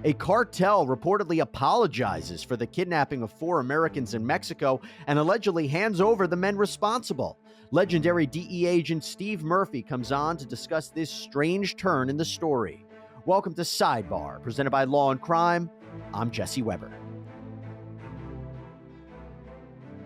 A cartel reportedly apologizes for the kidnapping of 4 Americans in Mexico and allegedly hands over the men responsible. Legendary DEA agent Steve Murphy comes on to discuss this strange turn in the story. Welcome to Sidebar, presented by Law&Crime. I'm Jesse Weber.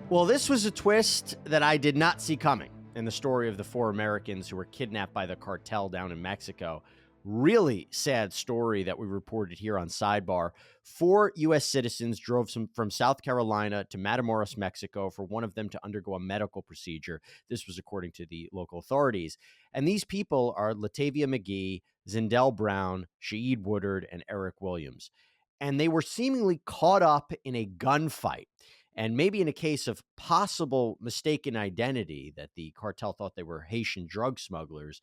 Well, this was a twist that I did not see coming in the story of the 4 Americans who were kidnapped by the cartel down in Mexico. Really sad story that we reported here on Sidebar. 4 U.S. citizens drove from South Carolina to Matamoros, Mexico, for one of them to undergo a medical procedure. This was according to the local authorities. And these people are Latavia McGee, Zindell Brown, Shaeed Woodard, and Eric Williams. And they were seemingly caught up in a gunfight. And maybe in a case of possible mistaken identity that the cartel thought they were Haitian drug smugglers,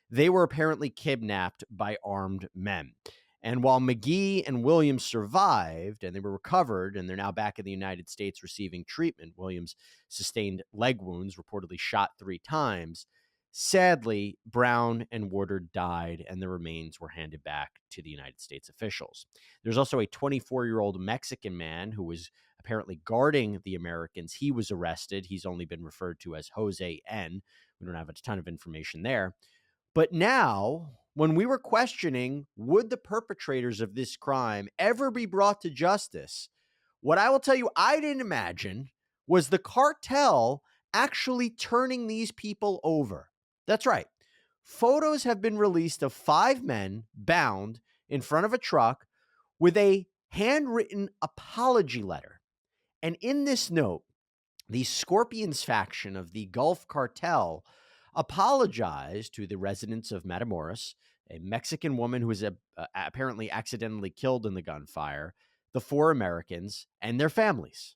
they were apparently kidnapped by armed men. And while McGee and Williams survived and they were recovered and they're now back in the United States receiving treatment, Williams sustained leg wounds, reportedly shot 3 times. Sadly, Brown and Woodard died and the remains were handed back to the United States officials. There's also a 24-year-old Mexican man who was apparently guarding the Americans. He was arrested. He's only been referred to as Jose N. We don't have a ton of information there. But now, when we were questioning, would the perpetrators of this crime ever be brought to justice? What I will tell you, I didn't imagine was the cartel actually turning these people over. That's right. Photos have been released of 5 men bound in front of a truck with a handwritten apology letter. And in this note, the Scorpions faction of the Gulf Cartel apologized to the residents of Matamoros, a Mexican woman who was apparently accidentally killed in the gunfire, the 4 Americans, and their families.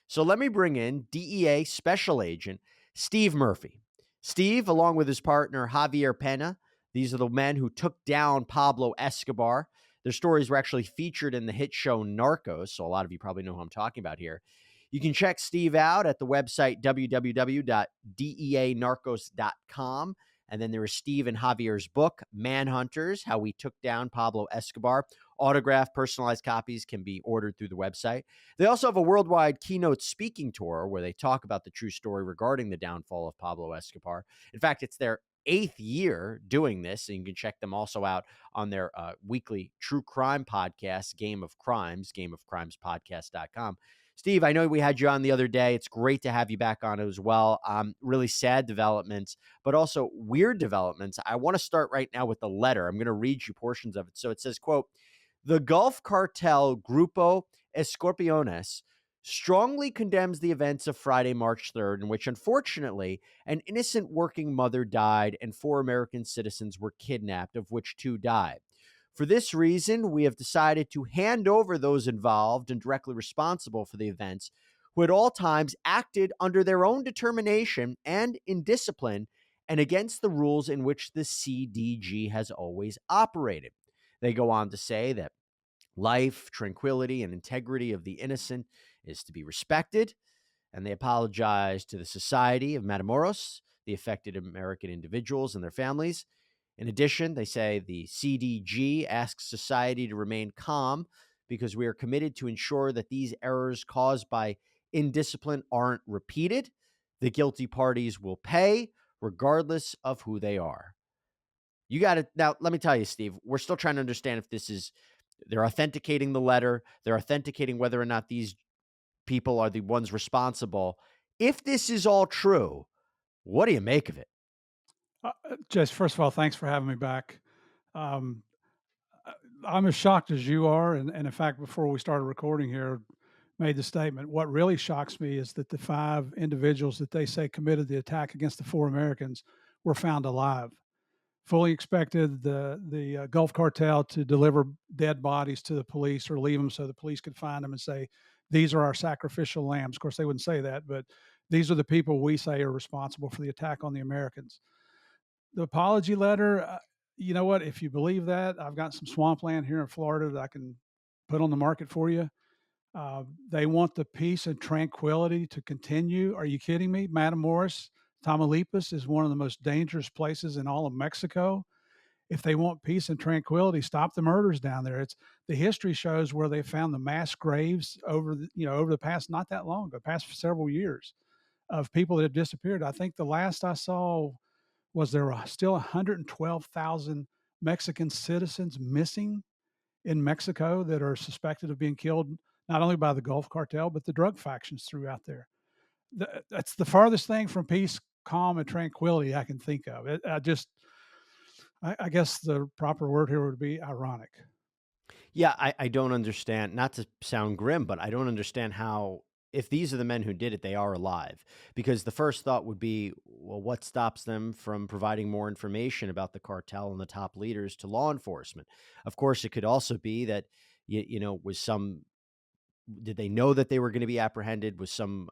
So let me bring in DEA Special Agent Steve Murphy. Steve, along with his partner Javier Peña, these are the men who took down Pablo Escobar. Their stories were actually featured in the hit show Narcos, so a lot of you probably know who I'm talking about here. You can check Steve out at the website www.deanarcos.com. And then there is Steve and Javier's book, Manhunters, How We Took Down Pablo Escobar. Autographed, personalized copies can be ordered through the website. They also have a worldwide keynote speaking tour where they talk about the true story regarding the downfall of Pablo Escobar. In fact, it's their 8th year doing this, and you can check them also out on their weekly true crime podcast, Game of Crimes, gameofcrimespodcast.com. Steve, I know we had you on the other day. It's great to have you back on as well. Really sad developments, but also weird developments. I want to start right now with the letter. I'm going to read you portions of it. So it says, quote, "The Gulf Cartel Grupo Escorpiones strongly condemns the events of Friday, March 3rd, in which, unfortunately, an innocent working mother died and 4 American citizens were kidnapped, of which 2 died. For this reason, we have decided to hand over those involved and directly responsible for the events who at all times acted under their own determination and in discipline and against the rules in which the CDG has always operated." They go on to say that life, tranquility, and integrity of the innocent is to be respected, and they apologize to the Society of Matamoros, the affected American individuals and their families. In addition, they say the CDG asks society to remain calm because we are committed to ensure that these errors caused by indiscipline aren't repeated. The guilty parties will pay regardless of who they are. You got it. Now, let me tell you, Steve, we're still trying to understand if this is, they're authenticating the letter. They're authenticating whether or not these people are the ones responsible. If this is all true, what do you make of it? Jess, first of all, thanks for having me back. I'm as shocked as you are. And in fact, before we started recording here, made the statement. What really shocks me is that the 5 individuals that they say committed the attack against the 4 Americans were found alive. Fully expected the Gulf Cartel to deliver dead bodies to the police or leave them so the police could find them and say, these are our sacrificial lambs. Of course, they wouldn't say that, but these are the people we say are responsible for the attack on the Americans. The apology letter, you know what? If you believe that, I've got some swampland here in Florida that I can put on the market for you. They want the peace and tranquility to continue. Are you kidding me? Matamoros, Tamaulipas is one of the most dangerous places in all of Mexico. If they want peace and tranquility, stop the murders down there. It's the history shows where they found the mass graves over over the past not that long, the past several years of people that have disappeared. I think the last I saw was there were still 112,000 Mexican citizens missing in Mexico that are suspected of being killed not only by the Gulf Cartel but the drug factions throughout there. That's the farthest thing from peace, calm, and tranquility I can think of. I guess the proper word here would be ironic. Yeah, I don't understand, not to sound grim, but I don't understand how, if these are the men who did it, they are alive. Because the first thought would be, well, what stops them from providing more information about the cartel and the top leaders to law enforcement? Of course, it could also be that, was some did they know that they were going to be apprehended? Was some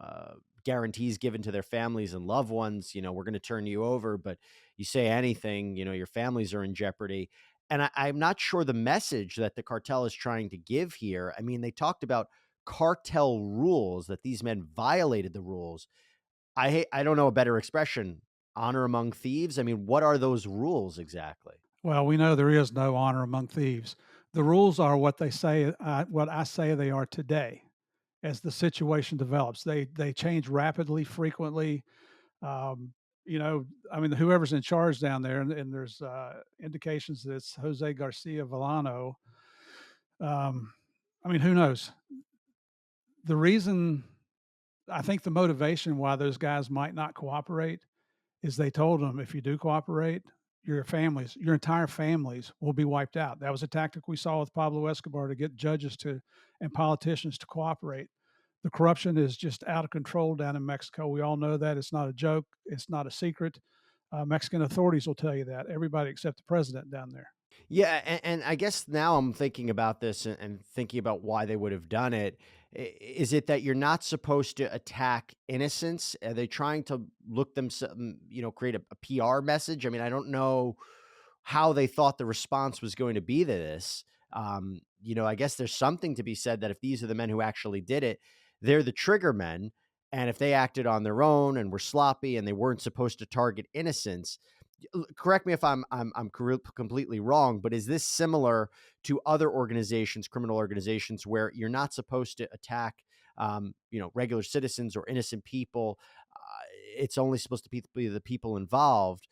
guarantees given to their families and loved ones? We're going to turn you over, but you say anything, your families are in jeopardy. And I'm not sure the message that the cartel is trying to give here. I mean, they talked about cartel rules, that these men violated the rules. I don't know a better expression. Honor among thieves. I mean, what are those rules exactly? Well, we know there is no honor among thieves. The rules are what they say, what I say they are today. As the situation develops, they change rapidly, frequently. Um, I mean, whoever's in charge down there, and there's indications that it's Jose Garcia Villano. Um, I mean, who knows? The reason I think the motivation why those guys might not cooperate is they told them if you do cooperate, your entire families will be wiped out. That was a tactic we saw with Pablo Escobar to get judges to and politicians to cooperate. The corruption is just out of control down in Mexico. We all know that. It's not a joke. It's not a secret. Mexican authorities will tell you that. Everybody except the president down there. Yeah, and I guess now I'm thinking about this and thinking about why they would have done it. Is it that you're not supposed to attack innocents? Are they trying to look themselves, create a PR message? I mean, I don't know how they thought the response was going to be to this. I guess there's something to be said that if these are the men who actually did it, they're the trigger men. And if they acted on their own and were sloppy and they weren't supposed to target innocents, correct me if I'm completely wrong, but is this similar to other organizations, criminal organizations, where you're not supposed to attack, regular citizens or innocent people? It's only supposed to be the people involved.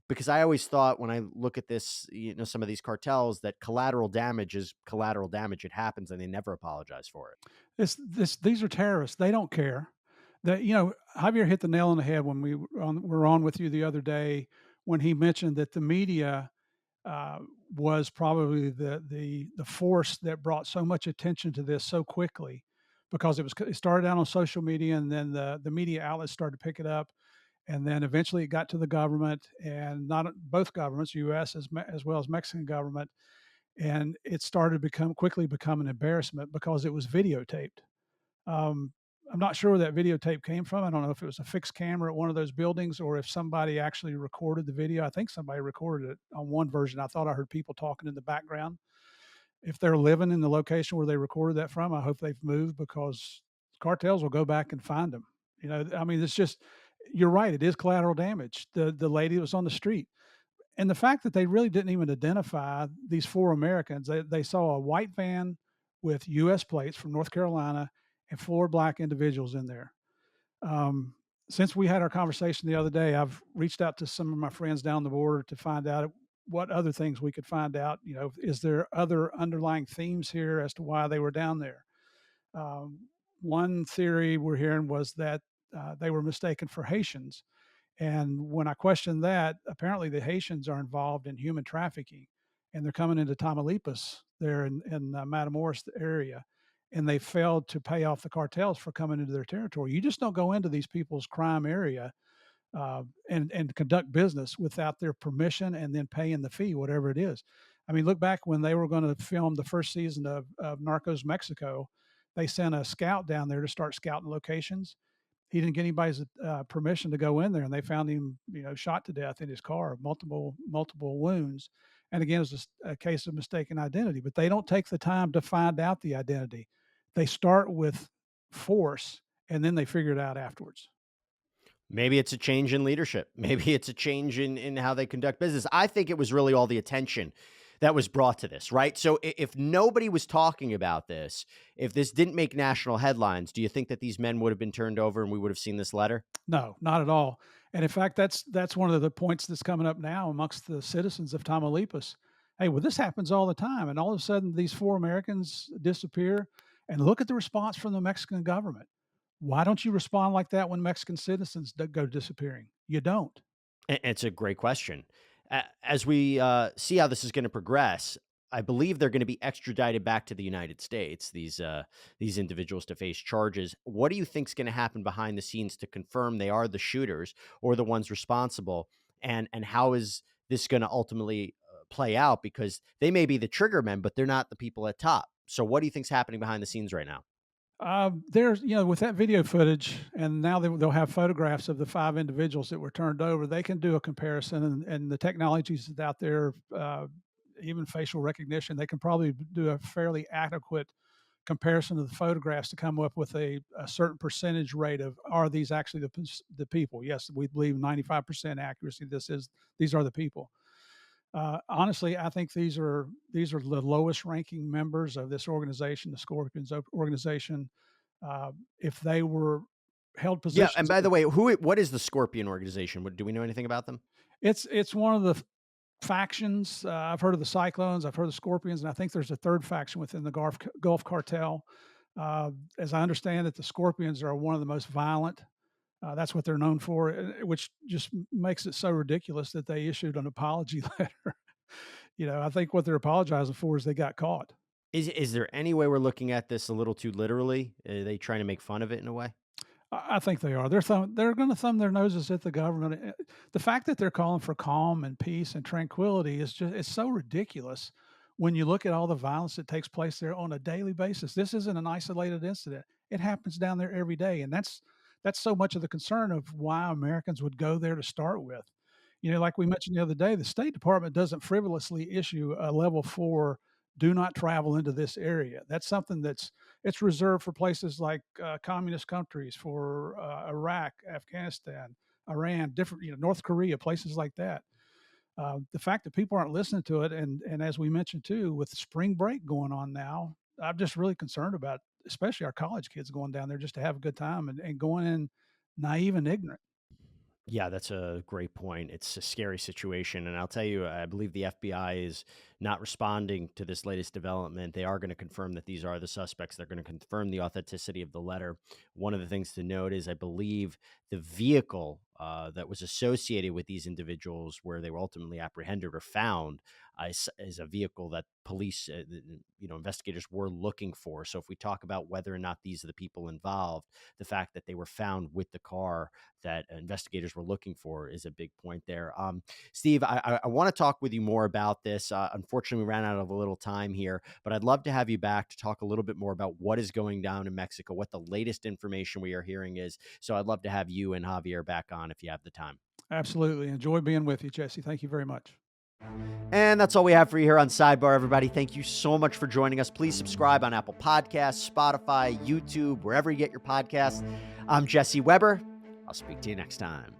Because I always thought when I look at this, some of these cartels, that collateral damage is collateral damage. It happens, and they never apologize for it. These are terrorists. They don't care. Javier hit the nail on the head when were on with you the other day when he mentioned that the media uh, was probably the force that brought so much attention to this so quickly because it started out on social media and then the media outlets started to pick it up and then eventually it got to the government and not both governments, U.S. as well as Mexican government, and it started quickly become an embarrassment because it was videotaped. Um, I'm not sure where that videotape came from. I don't know if it was a fixed camera at one of those buildings or if somebody actually recorded the video. I think somebody recorded it on one version. I thought I heard people talking in the background. If they're living in the location where they recorded that from, I hope they've moved because cartels will go back and find them. I mean, it's just, you're right. It is collateral damage. The lady that was on the street, and the fact that they really didn't even identify these four Americans. They saw a white van with U.S. plates from North Carolina and four black individuals in there. Um, since we had our conversation the other day, I've reached out to some of my friends down the border to find out what other things we could find out. Is there other underlying themes here as to why they were down there? Um, One theory we're hearing was that they were mistaken for Haitians, and when I questioned that, apparently the Haitians are involved in human trafficking, and they're coming into Tamaulipas there in Matamoros area, and they failed to pay off the cartels for coming into their territory. You just don't go into these people's crime area and conduct business without their permission and then paying the fee, whatever it is. I mean, look back when they were going to film the first season of Narcos Mexico, they sent a scout down there to start scouting locations. He didn't get anybody's permission to go in there, and they found him, shot to death in his car, multiple wounds. And again, it's a case of mistaken identity. But they don't take the time to find out the identity. They start with force, and then they figure it out afterwards. Maybe it's a change in leadership. Maybe it's a change in how they conduct business. I think it was really all the attention that was brought to this, right? So if nobody was talking about this, if this didn't make national headlines, do you think that these men would have been turned over and we would have seen this letter? No, not at all. And in fact, that's one of the points that's coming up now amongst the citizens of Tamaulipas. Hey, well, this happens all the time, and all of a sudden, these 4 Americans disappear. And look at the response from the Mexican government. Why don't you respond like that when Mexican citizens go disappearing? You don't. It's a great question. As we see how this is going to progress, I believe they're going to be extradited back to the United States. These individuals to face charges. What do you think is going to happen behind the scenes to confirm they are the shooters or the ones responsible? And how is this going to ultimately play out? Because they may be the trigger men, but they're not the people at top. So what do you think's happening behind the scenes right now? There's, with that video footage, and now they'll have photographs of the 5 individuals that were turned over. They can do a comparison, and the technologies that's out there, even facial recognition, they can probably do a fairly adequate comparison of the photographs to come up with a certain percentage rate of, are these actually the people? Yes, we believe 95% accuracy. These are the people. Honestly, I think these are the lowest ranking members of this organization, the Scorpions organization. If they were held Yeah, and positions, by the way, what is the Scorpion organization? Do we know anything about them? it's one of the factions. I've heard of the Cyclones, I've heard of the Scorpions, and I think there's a third faction within the Gulf Cartel. As I understand it, the Scorpions are one of the most violent. That's what they're known for, which just makes it so ridiculous that they issued an apology letter. I think what they're apologizing for is they got caught. Is there any way we're looking at this a little too literally? Are they trying to make fun of it in a way? I think they are. They're going to thumb their noses at the government. The fact that they're calling for calm and peace and tranquility it's so ridiculous when you look at all the violence that takes place there on a daily basis. This isn't an isolated incident. It happens down there every day, and that's so much of the concern of why Americans would go there to start with. Like we mentioned the other day, the State Department doesn't frivolously issue a level 4 do not travel into this area. That's something it's reserved for places like communist countries, for Iraq, Afghanistan, Iran, different, North Korea, places like that. The fact that people aren't listening to it, and as we mentioned too, with spring break going on now, I'm just really concerned about, especially our college kids going down there just to have a good time and going in naive and ignorant. Yeah, that's a great point. It's a scary situation. And I'll tell you, I believe the FBI is not responding to this latest development. They are going to confirm that these are the suspects. They're going to confirm the authenticity of the letter. One of the things to note is I believe the vehicle that was associated with these individuals where they were ultimately apprehended or found is a vehicle that police, investigators were looking for. So if we talk about whether or not these are the people involved, the fact that they were found with the car that investigators were looking for is a big point there. Steve, I want to talk with you more about this. Unfortunately, we ran out of a little time here, but I'd love to have you back to talk a little bit more about what is going down in Mexico, what the latest information we are hearing is. So I'd love to have you and Javier back on if you have the time. Absolutely. Enjoy being with you, Jesse. Thank you very much. And that's all we have for you here on Sidebar, everybody. Thank you so much for joining us. Please subscribe on Apple Podcasts, Spotify, YouTube, wherever you get your podcasts. I'm Jesse Weber. I'll speak to you next time.